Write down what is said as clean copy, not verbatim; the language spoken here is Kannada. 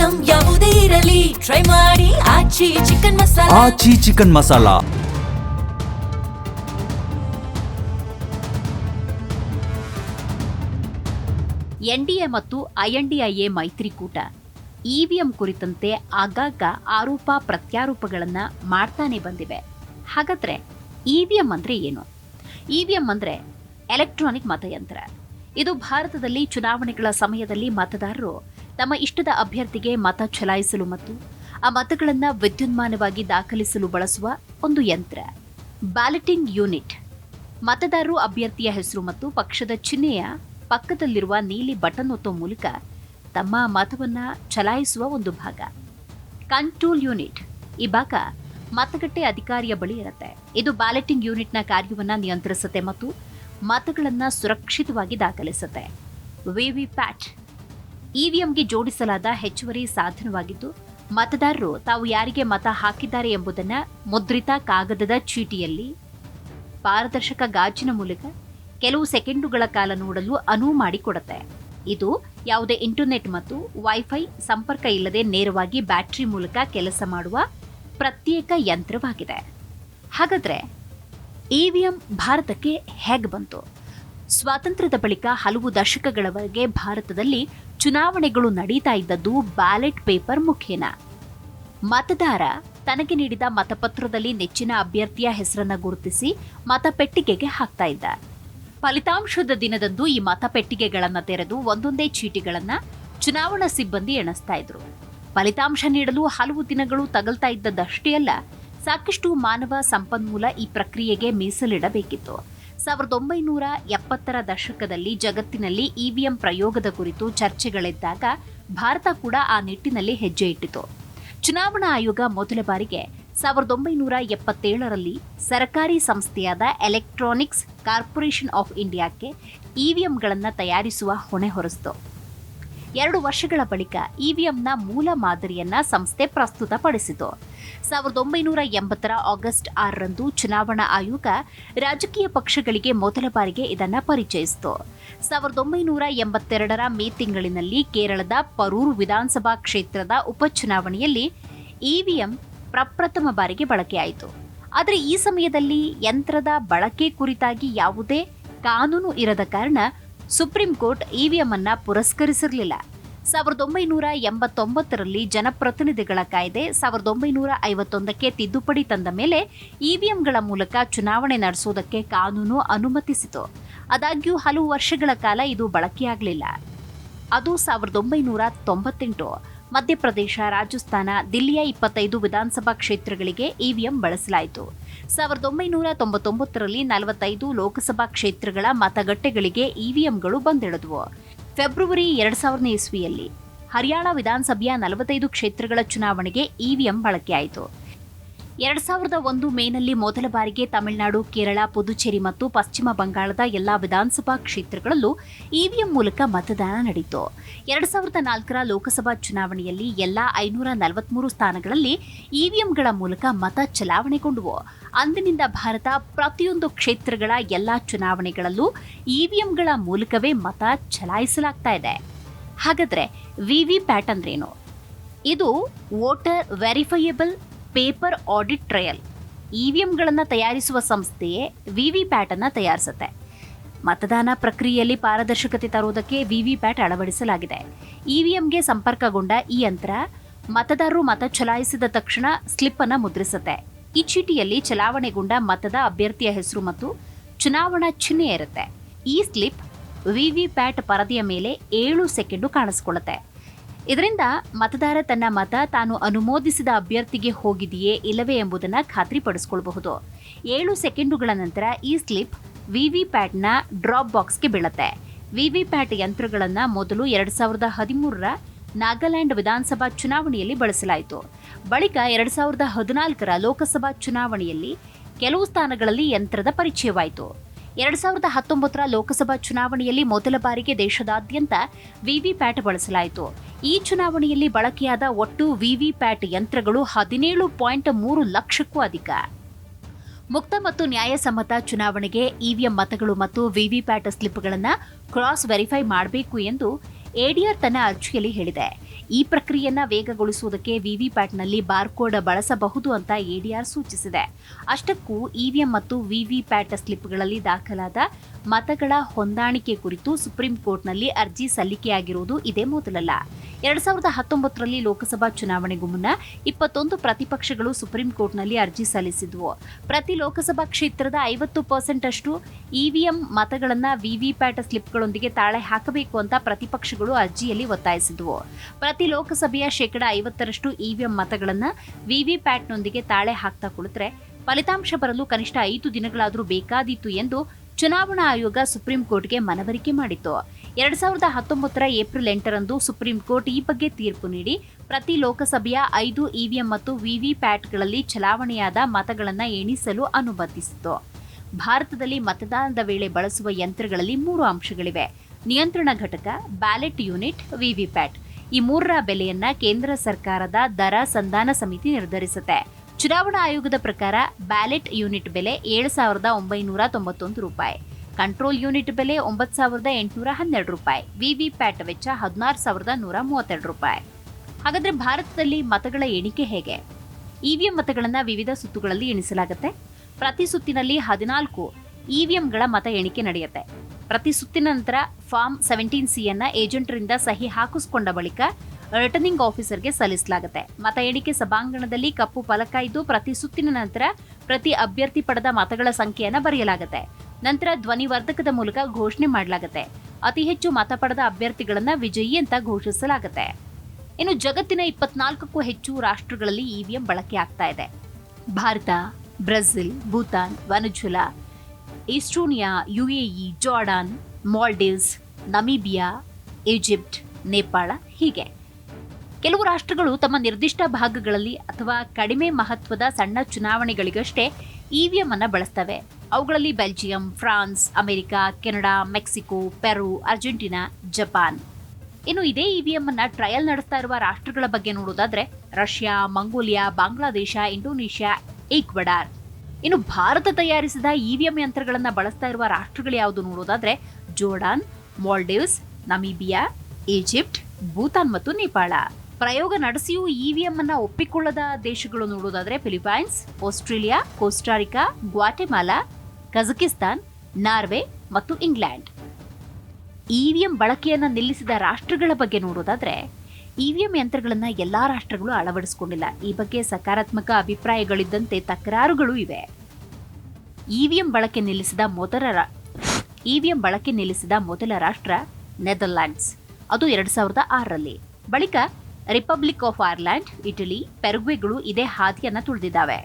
ಐಟಂ ಯಾವುದೇ ಇರಲಿ ಟ್ರೈ ಮಾಡಿ ಆಚಿ ಚಿಕನ್ ಮಸಾಲಾ. ಆಚಿ ಚಿಕನ್ ಮಸಾಲಾ. ಎನ್ಡಿಎ ಮತ್ತು ಐಎನ್ಡಿಐಎ ಮೈತ್ರಿಕೂಟ ಇವಿಎಂ ಕುರಿತಂತೆ ಆಗಾಗ ಆರೋಪ ಪ್ರತ್ಯಾರೋಪಗಳನ್ನು ಮಾಡ್ತಾನೆ ಬಂದಿವೆ. ಹಾಗಾದ್ರೆ ಇವಿಎಂ ಅಂದ್ರೆ ಏನು? ಇವಿಎಂ ಅಂದ್ರೆ ಎಲೆಕ್ಟ್ರಾನಿಕ್ ಮತಯಂತ್ರ. ಇದು ಭಾರತದಲ್ಲಿ ಚುನಾವಣೆಗಳ ಸಮಯದಲ್ಲಿ ಮತದಾರರು ತಮ್ಮ ಇಷ್ಟದ ಅಭ್ಯರ್ಥಿಗೆ ಮತ ಚಲಾಯಿಸಲು ಮತ್ತು ಆ ಮತಗಳನ್ನು ವಿದ್ಯುನ್ಮಾನವಾಗಿ ದಾಖಲಿಸಲು ಬಳಸುವ ಒಂದು ಯಂತ್ರ. ಬ್ಯಾಲೆಟಿಂಗ್ ಯೂನಿಟ್ ಮತದಾರರು ಅಭ್ಯರ್ಥಿಯ ಹೆಸರು ಮತ್ತು ಪಕ್ಷದ ಚಿಹ್ನೆಯ ಪಕ್ಕದಲ್ಲಿರುವ ನೀಲಿ ಬಟನ್ ಒತ್ತುವ ಮೂಲಕ ತಮ್ಮ ಮತವನ್ನ ಚಲಾಯಿಸುವ ಒಂದು ಭಾಗ. ಕಂಟ್ರೋಲ್ ಯೂನಿಟ್ ಈ ಭಾಗ ಮತಗಟ್ಟೆ ಅಧಿಕಾರಿಯ ಬಳಿ ಇರುತ್ತೆ. ಇದು ಬ್ಯಾಲೆಟಿಂಗ್ ಯೂನಿಟ್ನ ಕಾರ್ಯವನ್ನ ನಿಯಂತ್ರಿಸುತ್ತೆ ಮತ್ತು ಮತಗಳನ್ನ ಸುರಕ್ಷಿತವಾಗಿ ದಾಖಲಿಸುತ್ತೆ. ವಿವಿಪ್ಯಾಟ್ ಇವಿಎಂಗೆ ಜೋಡಿಸಲಾದ ಹೆಚ್ಚುವರಿ ಸಾಧನವಾಗಿದ್ದು, ಮತದಾರರು ತಾವು ಯಾರಿಗೆ ಮತ ಹಾಕಿದ್ದಾರೆ ಎಂಬುದನ್ನ ಮುದ್ರಿತ ಕಾಗದದ ಚೀಟಿಯಲ್ಲಿ ಪಾರದರ್ಶಕ ಗಾಜಿನ ಮೂಲಕ ಕೆಲವು ಸೆಕೆಂಡುಗಳ ಕಾಲ ನೋಡಲು ಅನುವು ಮಾಡಿಕೊಡುತ್ತೆ. ಇದು ಯಾವುದೇ ಇಂಟರ್ನೆಟ್ ಮತ್ತು ವೈಫೈ ಸಂಪರ್ಕ ಇಲ್ಲದೆ ನೇರವಾಗಿ ಬ್ಯಾಟರಿ ಮೂಲಕ ಕೆಲಸ ಮಾಡುವ ಪ್ರತ್ಯೇಕ ಯಂತ್ರವಾಗಿದೆ. ಹಾಗಾದ್ರೆ ಇವಿಎಂ ಭಾರತಕ್ಕೆ ಹೇಗೆ ಬಂತು? ಸ್ವಾತಂತ್ರ್ಯದ ಬಳಿಕ ಹಲವು ದಶಕಗಳವರೆಗೆ ಭಾರತದಲ್ಲಿ ಚುನಾವಣೆಗಳು ನಡೀತಾ ಇದ್ದದ್ದು ಬ್ಯಾಲೆಟ್ ಪೇಪರ್ ಮುಖೇನ. ಮತದಾರ ತನಗೆ ನೀಡಿದ ಮತಪತ್ರದಲ್ಲಿ ನೆಚ್ಚಿನ ಅಭ್ಯರ್ಥಿಯ ಹೆಸರನ್ನ ಗುರುತಿಸಿ ಮತಪೆಟ್ಟಿಗೆಗೆ ಹಾಕ್ತಾ ಇದ್ದ. ಫಲಿತಾಂಶದ ದಿನದಂದು ಈ ಮತಪೆಟ್ಟಿಗೆಗಳನ್ನು ತೆರೆದು ಒಂದೊಂದೇ ಚೀಟಿಗಳನ್ನ ಚುನಾವಣಾ ಸಿಬ್ಬಂದಿ ಎಣಿಸ್ತಾ ಇದ್ರು. ಫಲಿತಾಂಶ ನೀಡಲು ಹಲವು ದಿನಗಳು ತಗಲ್ತಾ ಇದ್ದದ್ದಷ್ಟೇ ಅಲ್ಲ, ಸಾಕಷ್ಟು ಮಾನವ ಸಂಪನ್ಮೂಲ ಈ ಪ್ರಕ್ರಿಯೆಗೆ ಮೀಸಲಿಡಬೇಕಿತ್ತು. 1970ರ ದಶಕದಲ್ಲಿ ಜಗತ್ತಿನಲ್ಲಿ ಇವಿಎಂ ಪ್ರಯೋಗದ ಕುರಿತು ಚರ್ಚೆಗಳಿದ್ದಾಗ ಭಾರತ ಕೂಡ ಆ ನಿಟ್ಟಿನಲ್ಲಿ ಹೆಜ್ಜೆ ಇಟ್ಟಿತು. ಚುನಾವಣಾ ಆಯೋಗ ಮೊದಲ ಬಾರಿಗೆ 1977ರಲ್ಲಿ ಸರ್ಕಾರಿ ಸಂಸ್ಥೆಯಾದ ಎಲೆಕ್ಟ್ರಾನಿಕ್ಸ್ ಕಾರ್ಪೊರೇಷನ್ ಆಫ್ ಇಂಡಿಯಾಕ್ಕೆ ಇವಿಎಂಗಳನ್ನು ತಯಾರಿಸುವ ಹೊಣೆ ಹೊರಿಸಿತು. 2 ವರ್ಷಗಳ ಬಳಿಕ ಇವಿಎಂನ ಮೂಲ ಮಾದರಿಯನ್ನ ಸಂಸ್ಥೆ ಪ್ರಸ್ತುತಪಡಿಸಿತು. 1980ರ ಆಗಸ್ಟ್ 6ರಂದು ಚುನಾವಣಾ ಆಯೋಗ ರಾಜಕೀಯ ಪಕ್ಷಗಳಿಗೆ ಮೊದಲ ಬಾರಿಗೆ ಇದನ್ನು ಪರಿಚಯಿಸಿತು. 1982ರ ಮೇ ತಿಂಗಳಿನಲ್ಲಿ ಕೇರಳದ ಪರೂರು ವಿಧಾನಸಭಾ ಕ್ಷೇತ್ರದ ಉಪಚುನಾವಣೆಯಲ್ಲಿ ಇವಿಎಂ ಪ್ರಪ್ರಥಮ ಬಾರಿಗೆ ಬಳಕೆಯಾಯಿತು. ಆದರೆ ಈ ಸಮಯದಲ್ಲಿ ಯಂತ್ರದ ಬಳಕೆ ಕುರಿತಾಗಿ ಯಾವುದೇ ಕಾನೂನು ಇರದ ಕಾರಣ ಸುಪ್ರೀಂ ಕೋರ್ಟ್ ಇವಿಎಂ ಅನ್ನ ಪುರಸ್ಕರಿಸಿರಲಿಲ್ಲ. 1989ರಲ್ಲಿ ಜನಪ್ರತಿನಿಧಿಗಳ ಕಾಯ್ದೆ 1951ಕ್ಕೆ ತಿದ್ದುಪಡಿ ತಂದ ಮೇಲೆ ಇವಿಎಂಗಳ ಮೂಲಕ ಚುನಾವಣೆ ನಡೆಸುವುದಕ್ಕೆ ಕಾನೂನು ಅನುಮತಿಸಿತು. ಆದಾಗ್ಯೂ ಹಲವು ವರ್ಷಗಳ ಕಾಲ ಇದು ಬಳಕೆಯಾಗಲಿಲ್ಲ. ಅದು 1998 ಮಧ್ಯಪ್ರದೇಶ, ರಾಜಸ್ಥಾನ, ದಿಲ್ಲಿಯ 25 ವಿಧಾನಸಭಾ ಕ್ಷೇತ್ರಗಳಿಗೆ ಇವಿಎಂ ಬಳಸಲಾಯಿತು. 1999ರಲ್ಲಿ 45 ಲೋಕಸಭಾ ಕ್ಷೇತ್ರಗಳ ಮತಗಟ್ಟೆಗಳಿಗೆ ಇವಿಎಂಗಳು ಬಂದಿಳಿದವು. ಫೆಬ್ರವರಿ 2000ನೇ ಇಸ್ವಿಯಲ್ಲಿ ಹರಿಯಾಣ ವಿಧಾನಸಭೆಯ 45 ಕ್ಷೇತ್ರಗಳ ಚುನಾವಣೆಗೆ ಇವಿಎಂ ಬಳಕೆಯಾಯಿತು. 2001 ಮೇನಲ್ಲಿ ಮೊದಲ ಬಾರಿಗೆ ತಮಿಳುನಾಡು, ಕೇರಳ, ಪುದುಚೇರಿ ಮತ್ತು ಪಶ್ಚಿಮ ಬಂಗಾಳದ ಎಲ್ಲಾ ವಿಧಾನಸಭಾ ಕ್ಷೇತ್ರಗಳಲ್ಲೂ ಇವಿಎಂ ಮೂಲಕ ಮತದಾನ ನಡೆಯಿತು. 2004ರ ಲೋಕಸಭಾ ಚುನಾವಣೆಯಲ್ಲಿ ಎಲ್ಲಾ 543 ಸ್ಥಾನಗಳಲ್ಲಿ ಇವಿಎಂಗಳ ಮೂಲಕ ಮತ ಚಲಾವಣೆಗೊಂಡವು. ಅಂದಿನಿಂದ ಭಾರತ ಪ್ರತಿಯೊಂದು ಕ್ಷೇತ್ರಗಳ ಎಲ್ಲಾ ಚುನಾವಣೆಗಳಲ್ಲೂ ಇವಿಎಂಗಳ ಮೂಲಕವೇ ಮತ ಚಲಾಯಿಸಲಾಗ್ತಾ ಇದೆ. ಹಾಗಾದ್ರೆ ವಿವಿಪ್ಯಾಟ್ ಅಂದ್ರೇನು? ಇದು voter verifiable paper audit trail. ಇವಿಎಂಗಳನ್ನು ತಯಾರಿಸುವ ಸಂಸ್ಥೆಯೇ ವಿವಿಪ್ಯಾಟ್ ಅನ್ನು ತಯಾರಿಸುತ್ತೆ. ಮತದಾನ ಪ್ರಕ್ರಿಯೆಯಲ್ಲಿ ಪಾರದರ್ಶಕತೆ ತರುವುದಕ್ಕೆ ವಿವಿಪ್ಯಾಟ್ ಅಳವಡಿಸಲಾಗಿದೆ. ಇವಿಎಂಗೆ ಸಂಪರ್ಕಗೊಂಡ ಈ ಯಂತ್ರ ಮತದಾರರು ಮತ ಚಲಾಯಿಸಿದ ತಕ್ಷಣ ಸ್ಲಿಪ್ ಅನ್ನು ಮುದ್ರಿಸುತ್ತೆ. ಈ ಚೀಟಿಯಲ್ಲಿ ಚಲಾವಣೆಗೊಂಡ ಮತದ ಅಭ್ಯರ್ಥಿಯ ಹೆಸರು ಮತ್ತು ಚುನಾವಣಾ ಚಿಹ್ನೆ ಇರುತ್ತೆ. ಈ ಸ್ಲಿಪ್ ವಿವಿಪ್ಯಾಟ್ ಪರದೆಯ ಮೇಲೆ 7 ಸೆಕೆಂಡು ಕಾಣಿಸಿಕೊಳ್ಳುತ್ತೆ. ಇದರಿಂದ ಮತದಾರ ತನ್ನ ಮತ ತಾನು ಅನುಮೋದಿಸಿದ ಅಭ್ಯರ್ಥಿಗೆ ಹೋಗಿದೆಯೇ ಇಲ್ಲವೇ ಎಂಬುದನ್ನು ಖಾತ್ರಿಪಡಿಸಿಕೊಳ್ಳಬಹುದು. 7 ಸೆಕೆಂಡುಗಳ ನಂತರ ಈ ಸ್ಲಿಪ್ ವಿವಿಪ್ಯಾಟ್ನ ಡ್ರಾಪ್ ಬಾಕ್ಸ್ಗೆ ಬೀಳುತ್ತೆ. ವಿವಿಪ್ಯಾಟ್ ಯಂತ್ರಗಳನ್ನು ಮೊದಲು 2013ರ ನಾಗಾಲ್ಯಾಂಡ್ ವಿಧಾನಸಭಾ ಚುನಾವಣೆಯಲ್ಲಿ ಬಳಸಲಾಯಿತು. ಬಳಿಕ 2014ರ ಲೋಕಸಭಾ ಚುನಾವಣೆಯಲ್ಲಿ ಕೆಲವು ಸ್ಥಾನಗಳಲ್ಲಿ ಯಂತ್ರದ ಪರಿಚಯವಾಯಿತು. 2019ರ ಲೋಕಸಭಾ ಚುನಾವಣೆಯಲ್ಲಿ ಮೊದಲ ಬಾರಿಗೆ ದೇಶದಾದ್ಯಂತ ವಿವಿಪ್ಯಾಟ್ ಬಳಸಲಾಯಿತು. ಈ ಚುನಾವಣೆಯಲ್ಲಿ ಬಳಕೆಯಾದ ಒಟ್ಟು ವಿವಿಪ್ಯಾಟ್ ಯಂತ್ರಗಳು 17.3 ಲಕ್ಷಕ್ಕೂ ಅಧಿಕ. ಮುಕ್ತ ಮತ್ತು ನ್ಯಾಯಸಮ್ಮತ ಚುನಾವಣೆಗೆ ಇವಿಎಂ ಮತಗಳು ಮತ್ತು ವಿವಿಪ್ಯಾಟ್ ಸ್ಲಿಪ್ಗಳನ್ನು ಕ್ರಾಸ್ ವೆರಿಫೈ ಮಾಡಬೇಕು ಎಂದು ಎಡಿಆರ್ ತನ್ನ ಅರ್ಜಿಯಲ್ಲಿ ಹೇಳಿದೆ. ಈ ಪ್ರಕ್ರಿಯೆಯನ್ನ ವೇಗಗೊಳಿಸುವುದಕ್ಕೆ ವಿವಿಪ್ಯಾಟ್ನಲ್ಲಿ ಬಾರ್ಕೋಡ್ ಬಳಸಬಹುದು ಅಂತ ಎಡಿಆರ್ ಸೂಚಿಸಿದೆ. ಅಷ್ಟಕ್ಕೂ ಇವಿಎಂ ಮತ್ತು ವಿವಿಪ್ಯಾಟ್ ಸ್ಲಿಪ್ಗಳಲ್ಲಿ ದಾಖಲಾದ ಮತಗಳ ಹೊಂದಾಣಿಕೆ ಕುರಿತು ಸುಪ್ರೀಂ ಕೋರ್ಟ್ನಲ್ಲಿ ಅರ್ಜಿ ಸಲ್ಲಿಕೆಯಾಗಿರುವುದು ಇದೇ ಮೊದಲಲ್ಲ. 2019ರಲ್ಲಿ ಲೋಕಸಭಾ ಚುನಾವಣೆಗೂ ಮುನ್ನ 21 ಪ್ರತಿಪಕ್ಷಗಳು ಸುಪ್ರೀಂ ಕೋರ್ಟ್ನಲ್ಲಿ ಅರ್ಜಿ ಸಲ್ಲಿಸಿದ್ವು. ಪ್ರತಿ ಲೋಕಸಭಾ ಕ್ಷೇತ್ರದ 50% ಅಷ್ಟು ಇವಿಎಂ ಮತಗಳನ್ನು ವಿವಿಪ್ಯಾಟ್ ಸ್ಲಿಪ್ಗಳೊಂದಿಗೆ ತಾಳೆ ಹಾಕಬೇಕು ಅಂತ ಪ್ರತಿಪಕ್ಷಗಳು ಅರ್ಜಿಯಲ್ಲಿ ಒತ್ತಾಯಿಸಿದ್ವು. ಪ್ರತಿ ಲೋಕಸಭೆಯ 50% ಇವಿಎಂ ಮತಗಳನ್ನು ವಿವಿಪ್ಯಾಟ್ನೊಂದಿಗೆ ತಾಳೆ ಹಾಕ್ತಾ ಕುಳಿತರೆ ಫಲಿತಾಂಶ ಬರಲು ಕನಿಷ್ಠ 5 ದಿನಗಳಾದರೂ ಬೇಕಾದೀತು ಎಂದು ಚುನಾವಣಾ ಆಯೋಗ ಸುಪ್ರೀಂ ಕೋರ್ಟ್ಗೆ ಮನವರಿಕೆ ಮಾಡಿತ್ತು. 2019ರ ಏಪ್ರಿಲ್ 8ರಂದು ಸುಪ್ರೀಂ ಕೋರ್ಟ್ ಈ ಬಗ್ಗೆ ತೀರ್ಪು ನೀಡಿ ಪ್ರತಿ ಲೋಕಸಭೆಯ 5 ಇವಿಎಂ ಮತ್ತು ವಿವಿಪ್ಯಾಟ್ಗಳಲ್ಲಿ ಚಲಾವಣೆಯಾದ ಮತಗಳನ್ನು ಎಣಿಸಲು ಅನುಮತಿಸಿತು. ಭಾರತದಲ್ಲಿ ಮತದಾನದ ವೇಳೆ ಬಳಸುವ ಯಂತ್ರಗಳಲ್ಲಿ 3 ಅಂಶಗಳಿವೆ: ನಿಯಂತ್ರಣ ಘಟಕ, ಬ್ಯಾಲೆಟ್ ಯೂನಿಟ್, ವಿವಿಪ್ಯಾಟ್. ಈ 3ರ ಬೆಲೆಯನ್ನ ಕೇಂದ್ರ ಸರ್ಕಾರದ ದರ ಸಂಧಾನ ಸಮಿತಿ ನಿರ್ಧರಿಸುತ್ತೆ. ಚುನಾವಣಾ ಆಯೋಗದ ಪ್ರಕಾರ ಬ್ಯಾಲೆಟ್ ಯೂನಿಟ್ ಬೆಲೆ $7,991, ಕಂಟ್ರೋಲ್ ಯೂನಿಟ್ ಬೆಲೆ $9,812, ವಿವಿಪ್ಯಾಟ್ ವೆಚ್ಚ $16,132. ಹಾಗಾದ್ರೆ ಭಾರತದಲ್ಲಿ ಮತಗಳ ಎಣಿಕೆ ಹೇಗೆ? ಇವಿಎಂ ಮತಗಳನ್ನು ವಿವಿಧ ಸುತ್ತುಗಳಲ್ಲಿ ಎಣಿಸಲಾಗುತ್ತೆ. ಪ್ರತಿ ಸುತ್ತಿನಲ್ಲಿ 14 ಇವಿಎಂಗಳ ಮತ ಎಣಿಕೆ ನಡೆಯುತ್ತೆ. ಪ್ರತಿ ಸುತ್ತಿನ ನಂತರ ಫಾರ್ಮ್ 17C ಅನ್ನ ಏಜೆಂಟರಿಂದ ಸಹಿ ಹಾಕಿಸಿಕೊಂಡ ಬಳಿಕ ರಿಟರ್ನಿಂಗ್ ಆಫೀಸರ್ಗೆ ಸಲ್ಲಿಸಲಾಗುತ್ತೆ. ಮತ ಎಣಿಕೆ ಸಭಾಂಗಣದಲ್ಲಿ ಕಪ್ಪು ಫಲಕ ಇದ್ದು ಪ್ರತಿ ಸುತ್ತಿನ ನಂತರ ಪ್ರತಿ ಅಭ್ಯರ್ಥಿ ಪಡೆದ ಮತಗಳ ಸಂಖ್ಯೆಯನ್ನು ಬರೆಯಲಾಗುತ್ತೆ. ನಂತರ ಧ್ವನಿವರ್ಧಕದ ಮೂಲಕ ಘೋಷಣೆ ಮಾಡಲಾಗುತ್ತೆ. ಅತಿ ಹೆಚ್ಚು ಮತ ಪಡೆದ ಅಭ್ಯರ್ಥಿಗಳನ್ನ ವಿಜಯಿ ಅಂತ ಘೋಷಿಸಲಾಗುತ್ತೆ. ಇನ್ನು ಜಗತ್ತಿನ 24ಕ್ಕೂ ಹೆಚ್ಚು ರಾಷ್ಟ್ರಗಳಲ್ಲಿ ಇವಿಎಂ ಬಳಕೆ ಆಗ್ತಾ ಇದೆ. Bharat, Brazil, Bhutan, Venezuela, Estonia, UAE, Jordan, Maldives, Namibia, Egypt, Nepal ಹೀಗೆ ಕೆಲವು ರಾಷ್ಟ್ರಗಳು ತಮ್ಮ ನಿರ್ದಿಷ್ಟ ಭಾಗಗಳಲ್ಲಿ ಅಥವಾ ಕಡಿಮೆ ಮಹತ್ವದ ಸಣ್ಣ ಚುನಾವಣೆಗಳಿಗಷ್ಟೇ ಇವಿಎಂ ಅನ್ನು ಬಳಸ್ತವೆ. ಅವುಗಳಲ್ಲಿ Belgium, France, America, Canada, Mexico, Peru, Argentina, Japan. ಇನ್ನು ಇದೇ ಇವಿಎಂ ಅನ್ನ ಟ್ರಯಲ್ ನಡೆಸ್ತಾ ಇರುವ ರಾಷ್ಟ್ರಗಳ ಬಗ್ಗೆ ನೋಡೋದಾದ್ರೆ Russia, Mongolia, Bangladesh, Indonesia, Ecuador. ಇನ್ನು ಭಾರತ ತಯಾರಿಸಿದ ಇವಿಎಂ ಯಂತ್ರಗಳನ್ನು ಬಳಸ್ತಾ ಇರುವ ರಾಷ್ಟ್ರಗಳು ಯಾವುದು ನೋಡೋದಾದ್ರೆ Jordan, Maldives, Namibia, Egypt, Bhutan ಮತ್ತು ನೇಪಾಳ. ಪ್ರಯೋಗ ನಡೆಸಿಯೂ ಇವಿಎಂ ಅನ್ನ ಒಪ್ಪಿಕೊಳ್ಳದ ದೇಶಗಳು ನೋಡೋದಾದ್ರೆ Philippines, Australia, Costa Rica, Guatemala, Kazakhstan, Norway ಮತ್ತು ಇಂಗ್ಲೆಂಡ್. ಇವಿಎಂ ಬಳಕೆಯನ್ನ ನಿಲ್ಲಿಸಿದ ರಾಷ್ಟ್ರಗಳ ಬಗ್ಗೆ ನೋಡೋದಾದ್ರೆ ಇವಿಎಂ ಯಂತ್ರಗಳನ್ನ ಎಲ್ಲಾ ರಾಷ್ಟ್ರಗಳು ಅಳವಡಿಸಿಕೊಂಡಿಲ್ಲ. ಈ ಬಗ್ಗೆ ಸಕಾರಾತ್ಮಕ ಅಭಿಪ್ರಾಯಗಳಿದ್ದಂತೆ ತಕರಾರುಗಳು ಇವೆ. ಇವಿಎಂ ಬಳಕೆ ನಿಲ್ಲಿಸಿದ ಮೊದಲ ರಾಷ್ಟ್ರ ನೆದರ್ಲ್ಯಾಂಡ್ಸ್. ಅದು 2006ರಲ್ಲಿ. ಬಳಿಕ ರಿಪಬ್ಲಿಕ್ ಆಫ್ ಐರ್ಲೆಂಡ್, ಇಟಲಿ, ಪೆರುಗ್ವೆಗಳು ಇದೇ ಹಾದಿಯನ್ನ ತುಳಿದಿದ್ದಾವೆ.